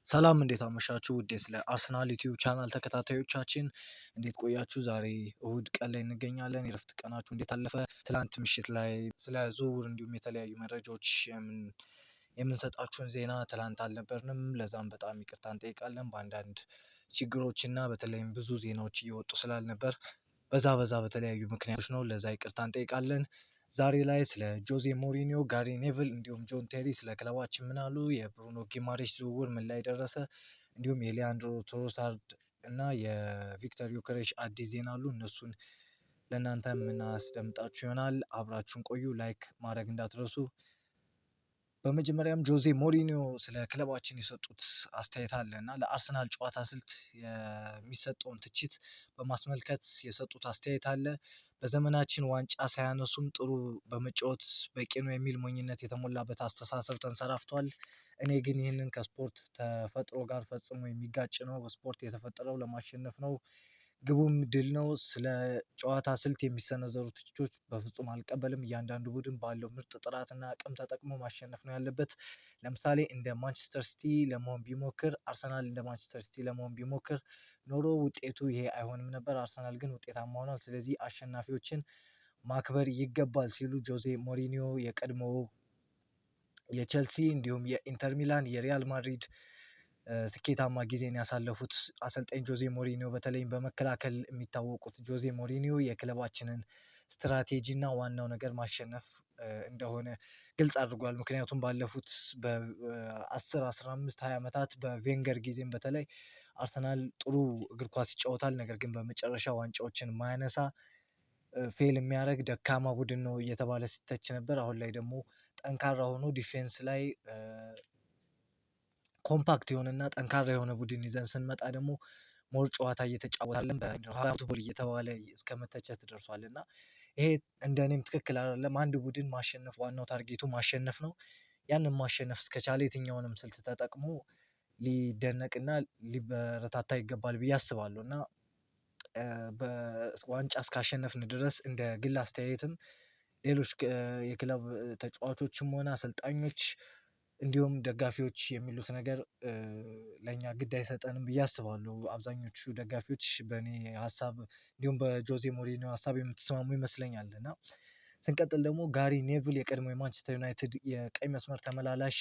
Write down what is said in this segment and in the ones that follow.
ሰላም እንዴት አመሻችሁ ውድ ስለ አርሰናል ዩቲዩብ ቻናል ተከታታዮቻችን እንዴት ቆያችሁ? ዛሬ እሁድ ቀን ላይ እንገኛለን። የእረፍት ቀናችሁ እንዴት አለፈ? ትላንት ምሽት ላይ ስለ ዝውውር እንዲሁም የተለያዩ መረጃዎች የምንሰጣችሁን ዜና ትላንት አልነበርንም። ለዛም በጣም ይቅርታ እንጠይቃለን። በአንዳንድ ችግሮች እና በተለይም ብዙ ዜናዎች እየወጡ ስላልነበር በዛ በተለያዩ ምክንያቶች ነው። ለዛ ይቅርታ እንጠይቃለን። ዛሬ ላይ ስለ ጆዜ ሞሪኒዮ፣ ጋሪ ኔቭል እንዲሁም ጆን ቴሪ ስለ ክለባችን ምን አሉ፣ የብሩኖ ጊማሬሽ ዝውውር ምን ላይ ደረሰ፣ እንዲሁም የሊያንድሮ ትሮሳርድ እና የቪክተር ዮከሬሽ አዲስ ዜና አሉ። እነሱን ለእናንተ የምናስደምጣችሁ ይሆናል። አብራችሁን ቆዩ። ላይክ ማድረግ እንዳትረሱ። በመጀመሪያም ጆዜ ሞሪኒዮ ስለ ክለባችን የሰጡት አስተያየት አለ እና ለአርሰናል ጨዋታ ስልት የሚሰጠውን ትችት በማስመልከት የሰጡት አስተያየት አለ። በዘመናችን ዋንጫ ሳያነሱም ጥሩ በመጫወት በቂ ነው የሚል ሞኝነት የተሞላበት አስተሳሰብ ተንሰራፍቷል። እኔ ግን ይህንን ከስፖርት ተፈጥሮ ጋር ፈጽሞ የሚጋጭ ነው። በስፖርት የተፈጠረው ለማሸነፍ ነው። ግቡም ድል ነው። ስለ ጨዋታ ስልት የሚሰነዘሩ ትችቶች በፍጹም አልቀበልም። እያንዳንዱ ቡድን ባለው ምርጥ ጥራትና አቅም ተጠቅሞ ማሸነፍ ነው ያለበት። ለምሳሌ እንደ ማንቸስተር ሲቲ ለመሆን ቢሞክር፣ አርሰናል እንደ ማንቸስተር ሲቲ ለመሆን ቢሞክር ኖሮ ውጤቱ ይሄ አይሆንም ነበር። አርሰናል ግን ውጤታማ ሆኗል። ስለዚህ አሸናፊዎችን ማክበር ይገባል ሲሉ ጆዜ ሞሪኒዮ የቀድሞው የቼልሲ እንዲሁም የኢንተር ሚላን የሪያል ማድሪድ ስኬታማ ጊዜን ያሳለፉት አሰልጣኝ ጆዜ ሞሪኒዮ በተለይም በመከላከል የሚታወቁት ጆዜ ሞሪኒዮ የክለባችንን ስትራቴጂ እና ዋናው ነገር ማሸነፍ እንደሆነ ግልጽ አድርጓል። ምክንያቱም ባለፉት በ10 15 20 ዓመታት በቬንገር ጊዜም በተለይ አርሰናል ጥሩ እግር ኳስ ይጫወታል፣ ነገር ግን በመጨረሻ ዋንጫዎችን ማያነሳ ፌል የሚያደርግ ደካማ ቡድን ነው እየተባለ ሲተች ነበር። አሁን ላይ ደግሞ ጠንካራ ሆኖ ዲፌንስ ላይ ኮምፓክት የሆነና ጠንካራ የሆነ ቡድን ይዘን ስንመጣ ደግሞ ሞር ጨዋታ እየተጫወታለን በፉትቦል እየተባለ እስከ መተቸት ደርሷል እና ይሄ እንደኔም ትክክል አይደለም። አንድ ቡድን ማሸነፍ ዋናው ታርጌቱ ማሸነፍ ነው። ያንን ማሸነፍ እስከቻለ የትኛውንም ስልት ተጠቅሞ ሊደነቅና ሊበረታታ ይገባል ብዬ አስባለሁ እና በዋንጫ እስካሸነፍን ድረስ እንደ ግል አስተያየትም ሌሎች የክለብ ተጫዋቾችም ሆነ አሰልጣኞች እንዲሁም ደጋፊዎች የሚሉት ነገር ለእኛ ግድ አይሰጠንም ብዬ አስባለሁ። አብዛኞቹ ደጋፊዎች በእኔ ሀሳብ እንዲሁም በጆዜ ሞሪኒዮ ሀሳብ የምትስማሙ ይመስለኛል እና ስንቀጥል ደግሞ ጋሪ ኔቭል የቀድሞ የማንቸስተር ዩናይትድ የቀኝ መስመር ተመላላሽ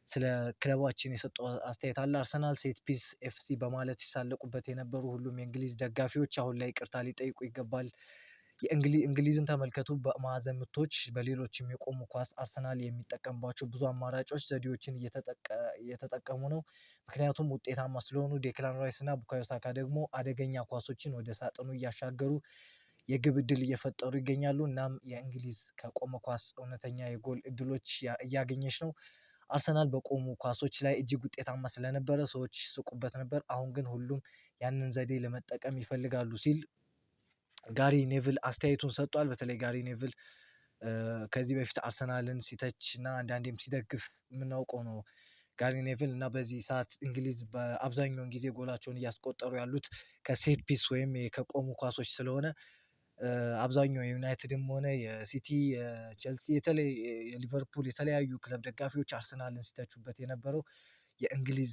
ስለ ክለባችን የሰጠው አስተያየት አለ። አርሰናል ሴት ፒስ ኤፍሲ በማለት ሲሳለቁበት የነበሩ ሁሉም የእንግሊዝ ደጋፊዎች አሁን ላይ ይቅርታ ሊጠይቁ ይገባል። እንግሊዝን ተመልከቱ። በማዕዘን ምቶች፣ በሌሎችም የቆሙ ኳስ አርሰናል የሚጠቀምባቸው ብዙ አማራጮች ዘዴዎችን እየተጠቀሙ ነው። ምክንያቱም ውጤታማ ስለሆኑ። ዴክላን ራይስ እና ቡካዮ ሳካ ደግሞ አደገኛ ኳሶችን ወደ ሳጥኑ እያሻገሩ የግብ ዕድል እየፈጠሩ ይገኛሉ። እናም የእንግሊዝ ከቆመ ኳስ እውነተኛ የጎል እድሎች እያገኘች ነው። አርሰናል በቆሙ ኳሶች ላይ እጅግ ውጤታማ ስለነበረ ሰዎች ይስቁበት ነበር። አሁን ግን ሁሉም ያንን ዘዴ ለመጠቀም ይፈልጋሉ ሲል ጋሪ ኔቭል አስተያየቱን ሰጥቷል። በተለይ ጋሪ ኔቭል ከዚህ በፊት አርሰናልን ሲተች እና አንዳንዴም ሲደግፍ የምናውቀው ነው ጋሪ ኔቭል እና በዚህ ሰዓት እንግሊዝ በአብዛኛውን ጊዜ ጎላቸውን እያስቆጠሩ ያሉት ከሴት ፒስ ወይም ከቆሙ ኳሶች ስለሆነ አብዛኛው የዩናይትድም ሆነ የሲቲ፣ የቼልሲ፣ የሊቨርፑል የተለያዩ ክለብ ደጋፊዎች አርሰናልን ሲተቹበት የነበረው የእንግሊዝ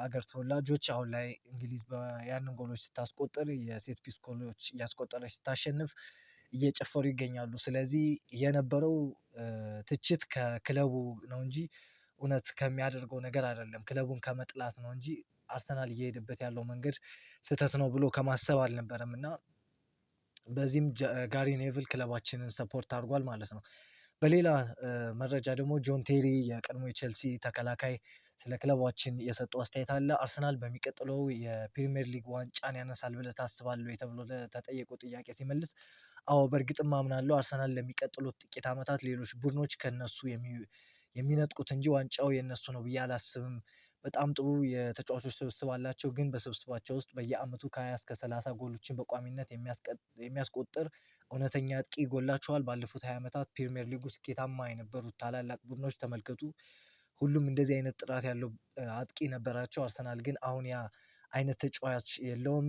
ሀገር ተወላጆች አሁን ላይ እንግሊዝ ያንን ጎሎች ስታስቆጥር የሴት ፒስ ጎሎች እያስቆጠረች ስታሸንፍ እየጨፈሩ ይገኛሉ። ስለዚህ የነበረው ትችት ከክለቡ ነው እንጂ እውነት ከሚያደርገው ነገር አይደለም። ክለቡን ከመጥላት ነው እንጂ አርሰናል እየሄደበት ያለው መንገድ ስህተት ነው ብሎ ከማሰብ አልነበረም እና በዚህም ጋሪ ኔቭል ክለባችንን ሰፖርት አድርጓል ማለት ነው። በሌላ መረጃ ደግሞ ጆን ቴሪ የቀድሞ የቼልሲ ተከላካይ ስለ ክለባችን የሰጠው አስተያየት አለ። አርሰናል በሚቀጥለው የፕሪሚየር ሊግ ዋንጫን ያነሳል ብለህ ታስባለህ ወይ ተብሎ ለተጠየቀው ጥያቄ ሲመልስ አዎ በእርግጥም አምናለሁ። አርሰናል ለሚቀጥሉት ጥቂት ዓመታት ሌሎች ቡድኖች ከነሱ የሚነጥቁት እንጂ ዋንጫው የነሱ ነው ብዬ አላስብም። በጣም ጥሩ የተጫዋቾች ስብስብ አላቸው፣ ግን በስብስባቸው ውስጥ በየዓመቱ ከ20 እስከ 30 ጎሎችን በቋሚነት የሚያስቆጥር እውነተኛ አጥቂ ይጎላቸዋል። ባለፉት 20 ዓመታት ፕሪሚየር ሊጉ ስኬታማ የነበሩት ታላላቅ ቡድኖች ተመልከቱ። ሁሉም እንደዚህ አይነት ጥራት ያለው አጥቂ ነበራቸው። አርሰናል ግን አሁን ያ አይነት ተጫዋች የለውም።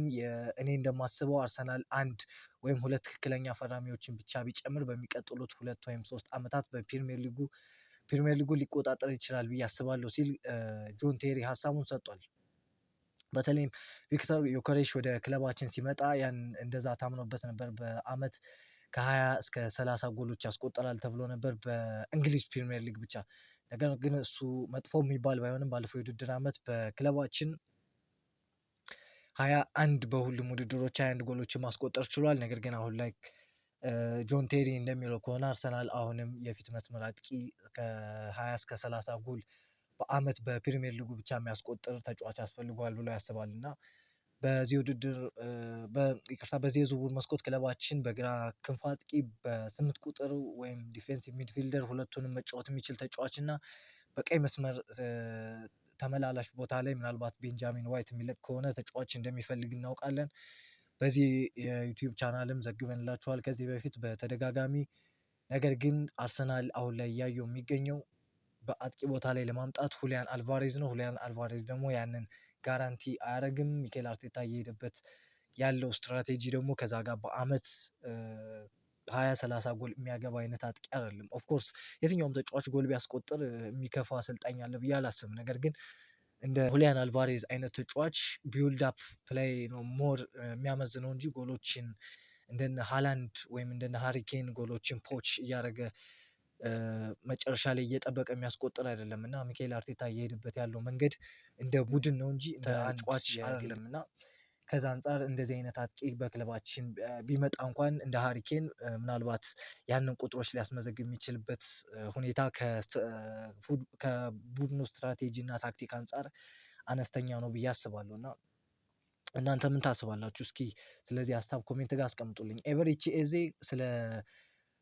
እኔ እንደማስበው አርሰናል አንድ ወይም ሁለት ትክክለኛ ፈራሚዎችን ብቻ ቢጨምር በሚቀጥሉት 2 ወይም 3 ዓመታት በፕሪሚየር ሊጉ ፕሪሚየር ሊጉን ሊቆጣጠር ይችላል ብዬ አስባለሁ ሲል ጆን ቴሪ ሀሳቡን ሰጥቷል። በተለይም ቪክተር ዮከሬሽ ወደ ክለባችን ሲመጣ ያን እንደዛ ታምኖበት ነበር። በአመት ከ20 እስከ 30 ጎሎች ያስቆጠራል ተብሎ ነበር በእንግሊዝ ፕሪሚየር ሊግ ብቻ። ነገር ግን እሱ መጥፎ የሚባል ባይሆንም ባለፈው የውድድር አመት በክለባችን 21 በሁሉም ውድድሮች 21 ጎሎችን ማስቆጠር ችሏል። ነገር ግን አሁን ላይ ጆን ቴሪ እንደሚለው ከሆነ አርሰናል አሁንም የፊት መስመር አጥቂ ከ20 እስከ 30 ጎል በአመት በፕሪሚየር ሊጉ ብቻ የሚያስቆጥር ተጫዋች ያስፈልገዋል ብሎ ያስባል እና በዚህ ውድድር በዚህ የዝውውር መስኮት ክለባችን በግራ ክንፍ አጥቂ በ8 ቁጥር ወይም ዲፌንሲቭ ሚድፊልደር ሁለቱንም መጫወት የሚችል ተጫዋች እና በቀይ መስመር ተመላላሽ ቦታ ላይ ምናልባት ቤንጃሚን ዋይት የሚለቅ ከሆነ ተጫዋች እንደሚፈልግ እናውቃለን። በዚህ የዩቲዩብ ቻናልም ዘግበንላችኋል ከዚህ በፊት በተደጋጋሚ። ነገር ግን አርሰናል አሁን ላይ እያየው የሚገኘው በአጥቂ ቦታ ላይ ለማምጣት ሁሊያን አልቫሬዝ ነው። ሁሊያን አልቫሬዝ ደግሞ ያንን ጋራንቲ አያደርግም። ሚኬል አርቴታ እየሄደበት ያለው ስትራቴጂ ደግሞ ከዛ ጋር በአመት 20-30 ጎል የሚያገባ አይነት አጥቂ አይደለም። ኦፍኮርስ የትኛውም ተጫዋች ጎል ቢያስቆጥር የሚከፋው አሰልጣኝ አለ ብዬ አላስብም። ነገር ግን እንደ ሁሊያን አልቫሬዝ አይነት ተጫዋች ቢውልድ አፕ ፕሌይ ነው ሞር የሚያመዝነው እንጂ ጎሎችን እንደነ ሃላንድ ወይም እንደነ ሃሪኬን ጎሎችን ፖች እያደረገ መጨረሻ ላይ እየጠበቀ የሚያስቆጥር አይደለም እና ሚኬል አርቴታ እየሄደበት ያለው መንገድ እንደ ቡድን ነው እንጂ እንደ ተጫዋች አይደለም እና ከዛ አንጻር እንደዚህ አይነት አጥቂ በክለባችን ቢመጣ እንኳን እንደ ሃሪኬን ምናልባት ያንን ቁጥሮች ሊያስመዘግብ የሚችልበት ሁኔታ ከቡድኑ ስትራቴጂ እና ታክቲክ አንጻር አነስተኛ ነው ብዬ አስባለሁ። እና እናንተ ምን ታስባላችሁ? እስኪ ስለዚህ ሀሳብ ኮሜንት ጋር አስቀምጡልኝ። ኤቨሪቺ ኤዜ ስለ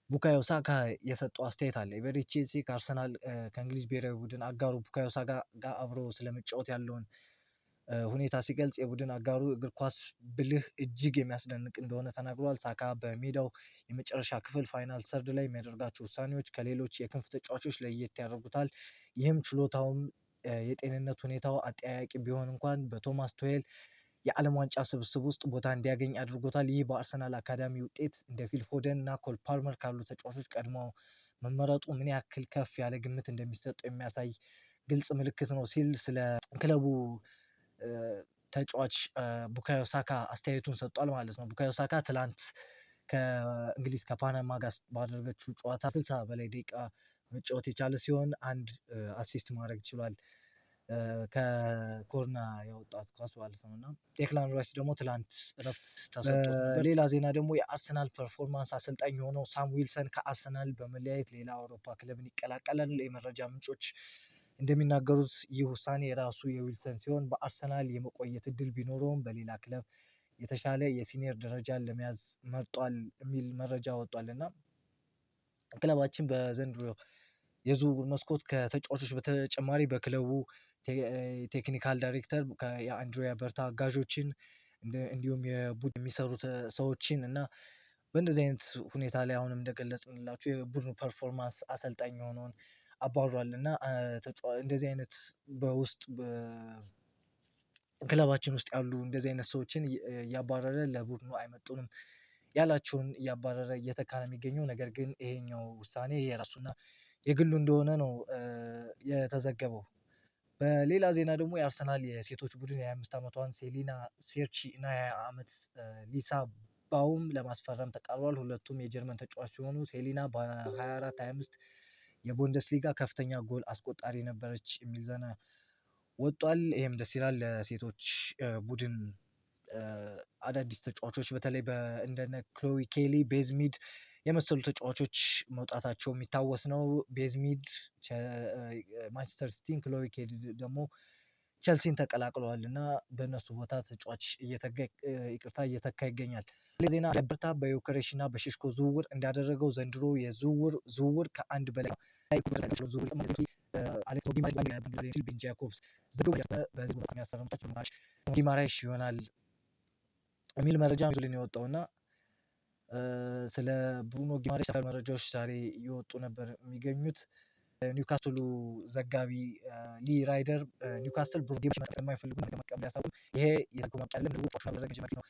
ቡካዮ ሳካ የሰጠው አስተያየት አለ። ኤቨሪቺ ኤዜ ከአርሰናል ከእንግሊዝ ብሔራዊ ቡድን አጋሩ ቡካዮ ሳካ ጋር አብሮ ስለመጫወት ያለውን ሁኔታ ሲገልጽ የቡድን አጋሩ እግር ኳስ ብልህ እጅግ የሚያስደንቅ እንደሆነ ተናግሯል። ሳካ በሜዳው የመጨረሻ ክፍል ፋይናል ሰርድ ላይ የሚያደርጋቸው ውሳኔዎች ከሌሎች የክንፍ ተጫዋቾች ለየት ያደርጉታል። ይህም ችሎታውም የጤንነት ሁኔታው አጠያያቂ ቢሆን እንኳን በቶማስ ቱሄል የዓለም ዋንጫ ስብስብ ውስጥ ቦታ እንዲያገኝ አድርጎታል። ይህ በአርሰናል አካዳሚ ውጤት እንደ ፊል ፎደን እና ኮል ፓልመር ካሉ ተጫዋቾች ቀድሞ መመረጡ ምን ያክል ከፍ ያለ ግምት እንደሚሰጠው የሚያሳይ ግልጽ ምልክት ነው ሲል ስለ ክለቡ ተጫዋች ቡካዮ ሳካ አስተያየቱን ሰጥቷል ማለት ነው። ቡካዮ ሳካ ትላንት ከእንግሊዝ ከፓናማ ጋር ባደረገችው ጨዋታ 60 በላይ ደቂቃ መጫወት የቻለ ሲሆን አንድ አሲስት ማድረግ ችሏል። ከኮርና ያወጣት ኳስ ማለት ነው እና ዴክላን ራይስ ደግሞ ትላንት እረፍት ተሰጥቶት ነበር። ሌላ ዜና ደግሞ የአርሰናል ፐርፎርማንስ አሰልጣኝ የሆነው ሳም ዊልሰን ከአርሰናል በመለያየት ሌላ አውሮፓ ክለብን ይቀላቀላል። የመረጃ ምንጮች እንደሚናገሩት ይህ ውሳኔ የራሱ የዊልሰን ሲሆን በአርሰናል የመቆየት እድል ቢኖረውም በሌላ ክለብ የተሻለ የሲኒየር ደረጃን ለመያዝ መርጧል የሚል መረጃ ወጧል። እና ክለባችን በዘንድሮ የዝውውር መስኮት ከተጫዋቾች በተጨማሪ በክለቡ ቴክኒካል ዳይሬክተር የአንድሪያ በርታ አጋዦችን እንዲሁም የቡድን የሚሰሩት ሰዎችን እና በእንደዚህ አይነት ሁኔታ ላይ አሁንም እንደገለጽንላችሁ የቡድኑ ፐርፎርማንስ አሰልጣኝ የሆነውን አባሯል እና እንደዚህ አይነት በውስጥ ክለባችን ውስጥ ያሉ እንደዚህ አይነት ሰዎችን እያባረረ ለቡድኑ አይመጡንም ያላቸውን እያባረረ እየተካ ነው የሚገኘው። ነገር ግን ይሄኛው ውሳኔ የራሱና የግሉ እንደሆነ ነው የተዘገበው። በሌላ ዜና ደግሞ የአርሰናል የሴቶች ቡድን የ25 ዓመቷን ሴሊና ሴርቺ እና የ20 ዓመት ሊሳ ባውም ለማስፈረም ተቃርቧል። ሁለቱም የጀርመን ተጫዋች ሲሆኑ ሴሊና በ24-25 የቡንደስሊጋ ከፍተኛ ጎል አስቆጣሪ ነበረች የሚል ዜና ወጧል። ይህም ደስ ይላል። ለሴቶች ቡድን አዳዲስ ተጫዋቾች በተለይ እንደነ ክሎዊ ኬሊ፣ ቤዝሚድ የመሰሉ ተጫዋቾች መውጣታቸው የሚታወስ ነው። ቤዝሚድ ማንቸስተር ሲቲን፣ ክሎዊ ኬሊ ደግሞ ቸልሲን ተቀላቅለዋል እና በእነሱ ቦታ ተጫዋች እየተካ ይገኛል። ዜና በርታ በዮከሬሽ እና በሽሽኮ ዝውውር እንዳደረገው ዘንድሮ ዝውውር ከአንድ በላይ ቤን ጃኮብስ ጊማራይሽ ይሆናል የሚል መረጃ ልን የወጣው እና ስለ ብሩኖ ጊማሬሽ መረጃዎች ዛሬ እየወጡ ነበር የሚገኙት። ኒውካስትሉ ዘጋቢ ሊ ራይደር ኒውካስትል ብሩኖ ጊማሬሽ የማይፈልጉ መቀበል ያሳውቁ ይሄ የተቆማጣለም ነው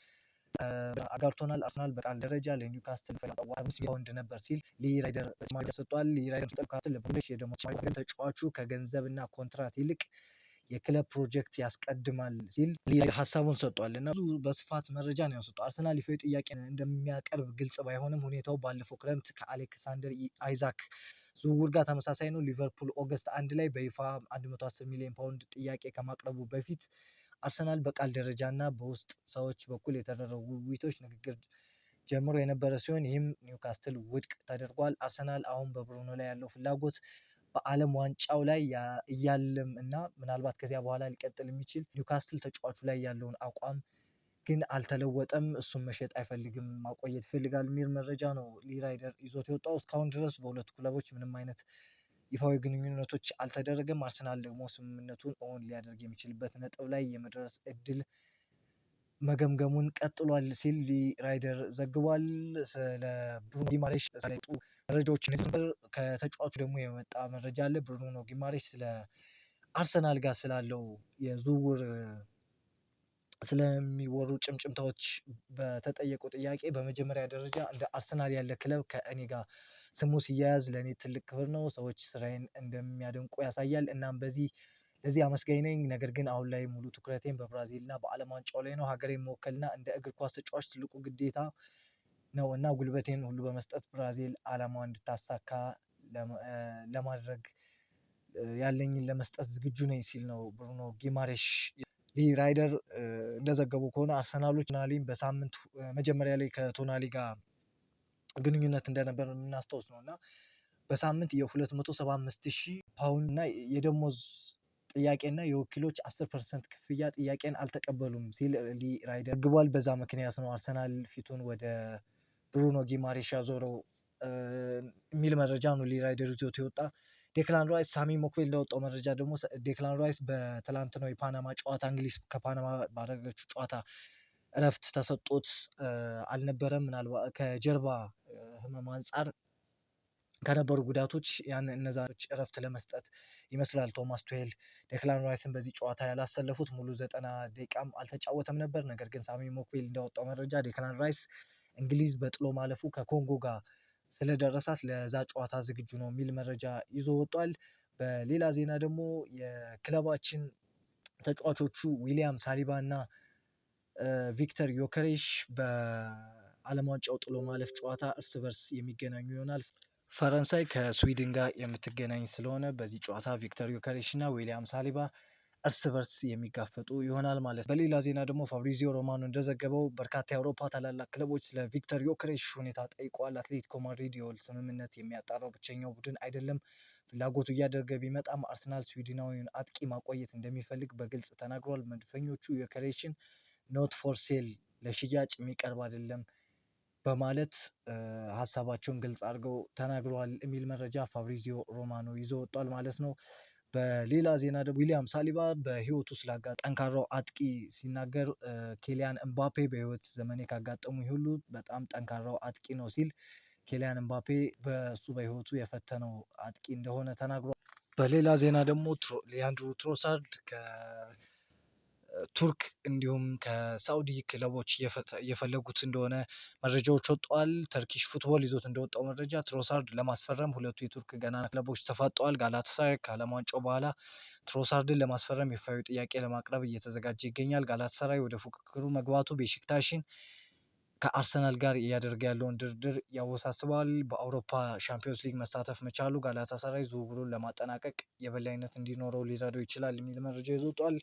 አጋርቶናል። አርሰናል በቃል ደረጃ ለኒውካስትል 5 ፓውንድ ነበር ሲል ሊ ራይደር ተጨማሪ ሰጥቷል። ሊ ራይደር ኒውካስትል ለቡንደስ የደሞዝ ጭማሪ ተጫዋቹ ከገንዘብና ኮንትራት ይልቅ የክለብ ፕሮጀክት ያስቀድማል ሲል ሀሳቡን ሰጥቷል እና ብዙ በስፋት መረጃ ነው ያወጣው። አርሰናል ይፋዊ ጥያቄ እንደሚያቀርብ ግልጽ ባይሆንም ሁኔታው ባለፈው ክረምት ከአሌክሳንደር አይዛክ ዝውውር ጋር ተመሳሳይ ነው። ሊቨርፑል ኦገስት 1 ላይ በይፋ 110 ሚሊዮን ፓውንድ ጥያቄ ከማቅረቡ በፊት አርሰናል በቃል ደረጃ እና በውስጥ ሰዎች በኩል የተደረጉ ውይይቶች ንግግር ጀምሮ የነበረ ሲሆን ይህም ኒውካስትል ውድቅ ተደርጓል። አርሰናል አሁን በብሩኖ ላይ ያለው ፍላጎት በዓለም ዋንጫው ላይ እያለም እና ምናልባት ከዚያ በኋላ ሊቀጥል የሚችል ኒውካስትል ተጫዋቹ ላይ ያለውን አቋም ግን አልተለወጠም። እሱም መሸጥ አይፈልግም፣ ማቆየት ይፈልጋል የሚል መረጃ ነው ሊ ራይደር ይዞት የወጣው። እስካሁን ድረስ በሁለቱ ክለቦች ምንም አይነት ይፋዊ ግንኙነቶች አልተደረገም። አርሰናል ደግሞ ስምምነቱን ኦን ሊያደርግ የሚችልበት ነጥብ ላይ የመድረስ እድል መገምገሙን ቀጥሏል ሲል ሊ ራይደር ዘግቧል። ስለ ብሩኖ ጊማሬሽ ስለጡ መረጃዎች ከተጫዋቹ ደግሞ የመጣ መረጃ አለ። ብሩኖ ጊማሬሽ ስለ አርሰናል ጋር ስላለው የዝውውር ስለሚወሩ ጭምጭምታዎች በተጠየቁ ጥያቄ በመጀመሪያ ደረጃ እንደ አርሰናል ያለ ክለብ ከእኔ ጋር ስሙ ሲያያዝ ለእኔ ትልቅ ክብር ነው። ሰዎች ስራዬን እንደሚያደንቁ ያሳያል። እናም ለዚህ አመስጋኝ ነኝ። ነገር ግን አሁን ላይ ሙሉ ትኩረቴን በብራዚል እና በዓለም ዋንጫው ላይ ነው። ሀገሬን መወከልና እንደ እግር ኳስ ተጫዋች ትልቁ ግዴታ ነው እና ጉልበቴን ሁሉ በመስጠት ብራዚል ዓላማዋ እንድታሳካ ለማድረግ ያለኝን ለመስጠት ዝግጁ ነኝ ሲል ነው ብሩኖ ጊማሬሽ። ሊ ራይደር እንደዘገቡ ከሆነ አርሰናሎች ቶናሊን በሳምንት መጀመሪያ ላይ ከቶናሊ ጋር ግንኙነት እንደነበር የምናስታውስ ነው እና በሳምንት የ275,000 ፓውንድ እና የደሞዝ ጥያቄና የወኪሎች 10% ክፍያ ጥያቄን አልተቀበሉም ሲል ሊ ራይደር ዘግቧል። በዛ ምክንያት ነው አርሰናል ፊቱን ወደ ብሩኖ ጊማሬሽ ያዞረው የሚል መረጃ ነው ሊ ራይደር ይዞት የወጣ። ዴክላን ራይስ ሳሚ ሞክቤል እንዳወጣው መረጃ ደግሞ ዴክላን ራይስ በትላንትናው የፓናማ ጨዋታ እንግሊዝ ከፓናማ ባደረገችው ጨዋታ እረፍት ተሰጥቶት አልነበረም። ምናልባት ከጀርባ ህመም አንጻር ከነበሩ ጉዳቶች እነዛች እረፍት ለመስጠት ይመስላል ቶማስ ቱሄል ዴክላን ራይስን በዚህ ጨዋታ ያላሰለፉት። ሙሉ 90 ደቂቃም አልተጫወተም ነበር። ነገር ግን ሳሚ ሞክቤል እንዳወጣው መረጃ ዴክላን ራይስ እንግሊዝ በጥሎ ማለፉ ከኮንጎ ጋር ስለደረሳት ለዛ ጨዋታ ዝግጁ ነው የሚል መረጃ ይዞ ወጧል። በሌላ ዜና ደግሞ የክለባችን ተጫዋቾቹ ዊሊያም ሳሊባ እና ቪክተር ዮከሬሽ በዓለም ዋንጫው ጥሎ ማለፍ ጨዋታ እርስ በርስ የሚገናኙ ይሆናል። ፈረንሳይ ከስዊድን ጋር የምትገናኝ ስለሆነ በዚህ ጨዋታ ቪክተር ዮከሬሽ እና ዊሊያም ሳሊባ እርስ በርስ የሚጋፈጡ ይሆናል ማለት ነው። በሌላ ዜና ደግሞ ፋብሪዚዮ ሮማኖ እንደዘገበው በርካታ የአውሮፓ ታላላቅ ክለቦች ለቪክተር ዮከሬሽ ሁኔታ ጠይቀዋል። አትሌቲኮ ማድሪድ የውል ስምምነት የሚያጣራው ብቸኛው ቡድን አይደለም። ፍላጎቱ እያደረገ ቢመጣም አርሰናል ስዊድናዊውን አጥቂ ማቆየት እንደሚፈልግ በግልጽ ተናግሯል። መድፈኞቹ ዮከሬሽን ኖት ፎር ሴል ለሽያጭ የሚቀርብ አይደለም በማለት ሀሳባቸውን ግልጽ አድርገው ተናግረዋል የሚል መረጃ ፋብሪዚዮ ሮማኖ ይዞ ወጧል ማለት ነው። በሌላ ዜና ደግሞ ዊሊያም ሳሊባ በህይወቱ ስላጋ ጠንካራው አጥቂ ሲናገር ኬሊያን ኤምባፔ በህይወት ዘመኔ ካጋጠሙ ሁሉ በጣም ጠንካራው አጥቂ ነው ሲል ኬሊያን ኤምባፔ በእሱ በህይወቱ የፈተነው አጥቂ እንደሆነ ተናግሯል። በሌላ ዜና ደግሞ ሊያንድሮ ትሮሳርድ ቱርክ እንዲሁም ከሳውዲ ክለቦች እየፈለጉት እንደሆነ መረጃዎች ወጥተዋል። ተርኪሽ ፉትቦል ይዞት እንደወጣው መረጃ ትሮሳርድ ለማስፈረም ሁለቱ የቱርክ ገናና ክለቦች ተፋጠዋል። ጋላታሳራይ ከዓለም ዋንጫው በኋላ ትሮሳርድን ለማስፈረም ይፋዊ ጥያቄ ለማቅረብ እየተዘጋጀ ይገኛል። ጋላታሳራይ ወደ ፉክክሩ መግባቱ ቤሺክታሽን ከአርሰናል ጋር እያደረገ ያለውን ድርድር ያወሳስበዋል። በአውሮፓ ሻምፒዮንስ ሊግ መሳተፍ መቻሉ ጋላታሳራይ ዝውውሩን ለማጠናቀቅ የበላይነት እንዲኖረው ሊረዳው ይችላል የሚል መረጃ ይዞ ወጥቷል።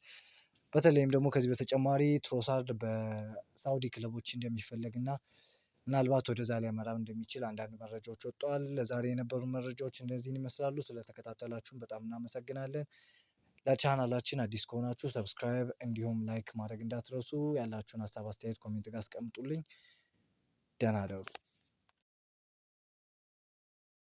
በተለይም ደግሞ ከዚህ በተጨማሪ ትሮሳርድ በሳውዲ ክለቦች እንደሚፈለግ እና ምናልባት ወደዛ ሊያመራም እንደሚችል አንዳንድ መረጃዎች ወጥተዋል። ለዛሬ የነበሩ መረጃዎች እንደዚህን ይመስላሉ። ስለተከታተላችሁን በጣም እናመሰግናለን። ለቻናላችን አዲስ ከሆናችሁ ሰብስክራይብ እንዲሁም ላይክ ማድረግ እንዳትረሱ። ያላችሁን ሀሳብ አስተያየት ኮሜንት ጋር አስቀምጡልኝ። ደህና እደሩ።